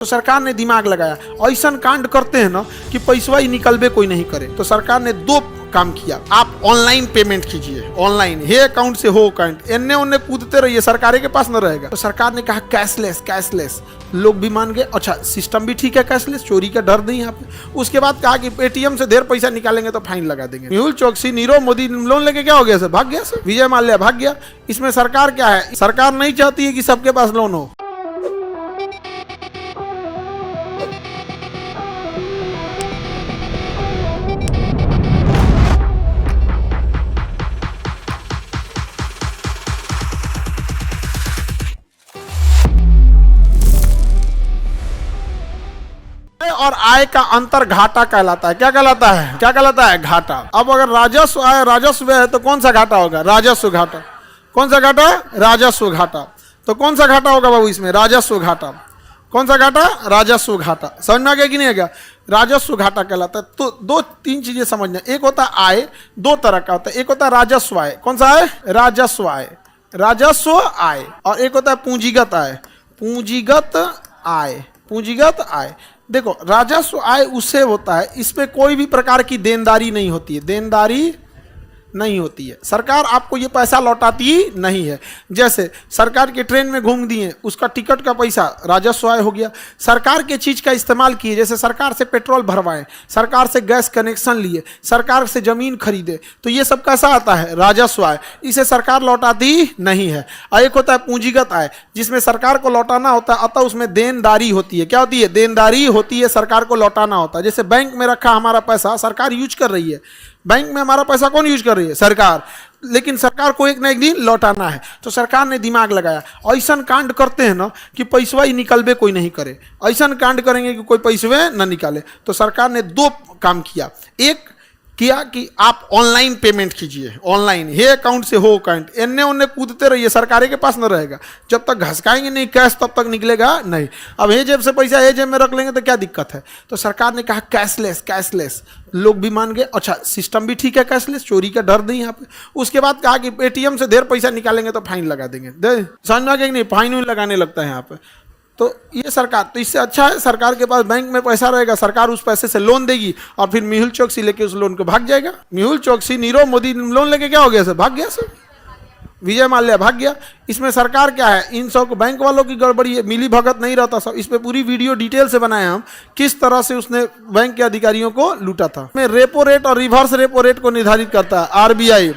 तो सरकार ने दिमाग लगाया, ऐसा कांड करते हैं ना कि पैसा ही निकलबे कोई नहीं करे। तो सरकार ने दो काम किया, आप ऑनलाइन पेमेंट कीजिए, ऑनलाइन हे अकाउंट से हो अकाउंट, एन्ने उन्ने कूदते रहिए, सरकार के पास न रहेगा। तो सरकार ने कहा कैशलेस कैशलेस, लोग भी मान गए, अच्छा सिस्टम भी ठीक है, कैशलेस, चोरी का डर नहीं यहाँ पे। उसके बाद कहा कि एटीएम से देर पैसा निकालेंगे तो फाइन लगा देंगे। मेहुल चोकसी, नीरव मोदी लोन लेके क्या हो गया सर, भाग गया सर, विजय माल्या भाग गया। इसमें सरकार क्या है, सरकार नहीं चाहती है कि सबके पास लोन हो। और आय का अंतर घाटा कहलाता है। क्या कहलाता है, क्या कहलाता है, घाटा। अब अगर राजस्व आय राजस्व है तो कौन सा घाटा होगा, राजस्व घाटा। कौन सा घाटा, राजस्व घाटा। तो कौन सा घाटा होगा बाबू इसमें, राजस्व घाटा। कौन सा घाटा, राजस्व घाटा। समझ में आ गया कि नहीं आ गया, राजस्व घाटा कहलाता है। तो दो तीन चीजें समझना, एक होता है आय, दो तरह का होता है, एक होता है राजस्व आय। कौन सा है, राजस्व आय, राजस्व आय। और एक होता है पूंजीगत आय, पूंजीगत आय, पूंजीगत आय। देखो राजस्व आय उससे होता है, इसमें कोई भी प्रकार की देनदारी नहीं होती है, देनदारी नहीं होती है, सरकार आपको ये पैसा लौटाती नहीं है। जैसे सरकार के ट्रेन में घूम दिए, उसका टिकट का पैसा राजस्व आय हो गया। सरकार के चीज का इस्तेमाल किए, जैसे सरकार से पेट्रोल भरवाएं, सरकार से गैस कनेक्शन लिए, सरकार से जमीन खरीदे, तो ये सब कैसा आता है, राजस्व आय। इसे सरकार लौटाती नहीं है। और एक होता है पूंजीगत आय, जिसमें सरकार को लौटाना होता है, अतः उसमें देनदारी होती है। क्या होती है, देनदारी होती है, सरकार को लौटाना होता है। जैसे बैंक में रखा हमारा पैसा सरकार यूज कर रही है, बैंक में हमारा पैसा कौन यूज कर रही है, सरकार, लेकिन सरकार को एक ना एक दिन लौटाना है। तो सरकार ने दिमाग लगाया, ऐसा कांड करते हैं ना कि पैसा ही निकलबे कोई नहीं करे, ऐसा कांड करेंगे कि कोई पैसे न निकाले। तो सरकार ने दो काम किया, एक किया कि आप ऑनलाइन पेमेंट कीजिए, ऑनलाइन हे अकाउंट से हो अकाउंट, एन्ने उन्ने कूदते रहिए, सरकार के पास न रहेगा। जब तक घसकाएंगे नहीं कैश तब तक निकलेगा नहीं। अब हे जेब से पैसा हे जेब में रख लेंगे तो क्या दिक्कत है। तो सरकार ने कहा कैशलेस कैशलेस, लोग भी मान गए, अच्छा सिस्टम भी ठीक है, कैशलेस, चोरी का डर नहीं यहाँ पे। उसके बाद कहा कि एटीएम से देर पैसा निकालेंगे तो फाइन लगा देंगे। समझ में आ गया कि नहीं, फाइन लगाने लगता है यहाँ पे। तो ये सरकार, तो इससे अच्छा है सरकार के पास बैंक में पैसा रहेगा, सरकार उस पैसे से लोन देगी और फिर मेहुल चोकसी लेके उस लोन को भाग जाएगा। मेहुल चोकसी, नीरव मोदी लोन लेके क्या हो गया सर, भाग गया सर, विजय माल्या भाग गया। इसमें सरकार क्या है, इन सब बैंक वालों की गड़बड़ी है, मिली भगत नहीं रहता सब। इस पे पूरी वीडियो डिटेल से बनाए हम, किस तरह से उसने बैंक के अधिकारियों को लूटा था। में रेपो रेट और रिवर्स रेपो रेट को निर्धारित करता है आरबीआई,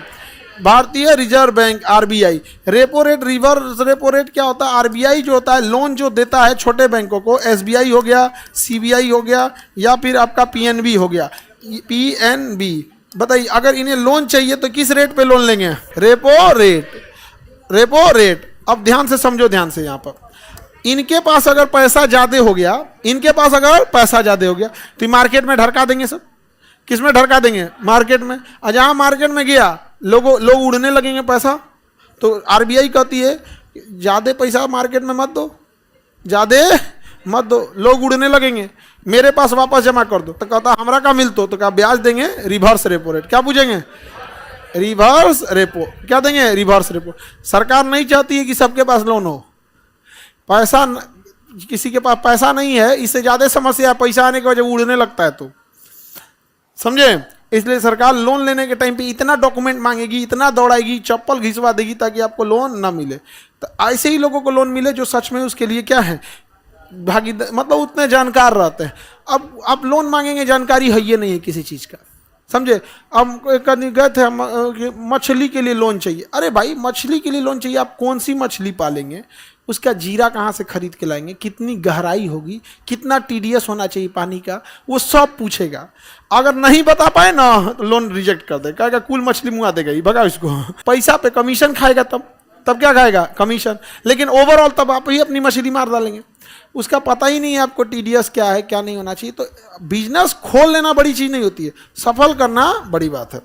भारतीय reserve bank, RBI. Repo rate, reverse repo rate क्या होता है, आरबीआई जो होता है लोन जो देता है छोटे बैंकों को, एसबीआई हो गया, सीबीआई हो गया, या फिर आपका पीएनबी हो गया, पीएनबी। बताइए अगर इन्हें लोन चाहिए तो किस रेट पे लोन लेंगे, रेपो रेट, रेपो रेट। अब ध्यान से समझो, ध्यान से, यहाँ पर इनके पास अगर पैसा ज्यादा हो गया, इनके पास अगर पैसा ज्यादा हो गया तो मार्केट में ढरका देंगे सब। किस में ढरका देंगे, मार्केट में। और जहाँ मार्केट में गया लोग उड़ने लगेंगे पैसा। तो आरबीआई कहती है ज़्यादा पैसा मार्केट में मत दो, ज़्यादा मत दो, लोग उड़ने लगेंगे, मेरे पास वापस जमा कर दो। तो कहता हमरा का मिलतो, तो क्या ब्याज देंगे, रिवर्स रेपो रेट। क्या पूछेंगे, रिवर्स रेपो। क्या देंगे, रिवर्स रेपो। सरकार नहीं चाहती है कि सबके पास लोन हो, पैसा किसी के पास पैसा नहीं है, इससे ज़्यादा समस्या है, पैसा आने की वजह उड़ने लगता है। तो समझे, इसलिए सरकार लोन लेने के टाइम पे इतना डॉक्यूमेंट मांगेगी, इतना दौड़ाएगी, चप्पल घिसवा देगी ताकि आपको लोन ना मिले। तो ऐसे ही लोगों को लोन मिले जो सच में उसके लिए क्या है, भागीदार, मतलब उतने जानकार रहते हैं। अब लोन मांगेंगे, जानकारी है ये नहीं है किसी चीज़ का, समझे। अब एक आदमी गए थे, मछली के लिए लोन चाहिए। अरे भाई मछली के लिए लोन चाहिए, आप कौन सी मछली पालेंगे, उसका जीरा कहाँ से खरीद के लाएंगे, कितनी गहराई होगी, कितना टीडीएस होना चाहिए पानी का, वो सब पूछेगा। अगर नहीं बता पाए ना तो लोन रिजेक्ट कर दे, कहेगा कुल मछली मुआ देगा, ही भगा इसको। पैसा पे कमीशन खाएगा, तब क्या खाएगा, कमीशन। लेकिन ओवरऑल तब आप ही अपनी मछली मार डालेंगे, उसका पता ही नहीं है आपको टीडीएस क्या है, क्या नहीं होना चाहिए। तो बिजनेस खोल लेना बड़ी चीज़ नहीं होती है, सफल करना बड़ी बात है।